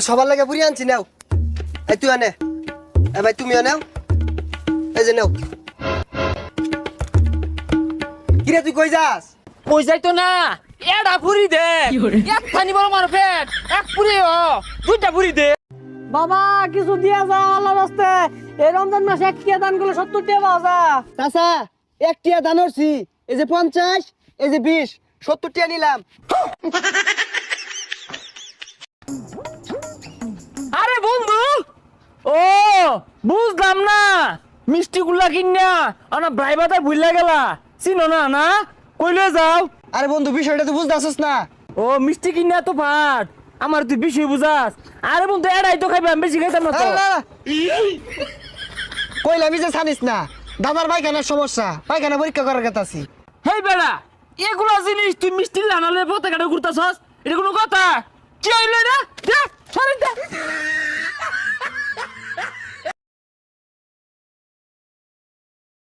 সবার লাগে বুড়ি আনছি নাও। এই তুই আনে, এ ভাই তুমিও নাও, এই যে নাও। কিরে তুই কই যাস? কই যাইতো না এডা পুরি দে এক থানি বড় মার পেট এক পুরি দুইটা পুরি দে। বাবা কিছু দিয়া যাও আল্লাহর রাস্তে। এই রমজান মাসে এক টিয়া দান করলে 70 টাকা পাওয়া যায়। চাচা একটিয়া দান হরছি, এই যে 50, এই যে 20, 70 টিয়া নিলাম। আরে বন্ধু ও বুঝলাম না মিষ্টি গুলা কিনা আনা ব্রাইবাতে ভুইলা গেলা চিনো না না কইলে যাও। আরে বন্ধু বিষয়টা তো বুঝতেছস না। ও মিষ্টি কিনা তো ভাট আমার তুই বিষয় বুঝাস। আরে বন্ধু এড়াই তো খাইবে আমি বেশি খাইতাম না তো। কইলাম যে জানিস না দাদার পায়খানার সমস্যা, পায়খানা পরীক্ষা করার কথা আছি। হেই বেড়া এগুলা জিনিস তুই মিষ্টি লানালে পতাকাটা ঘুরতাছস এটা কোনো কথা কি হইলো না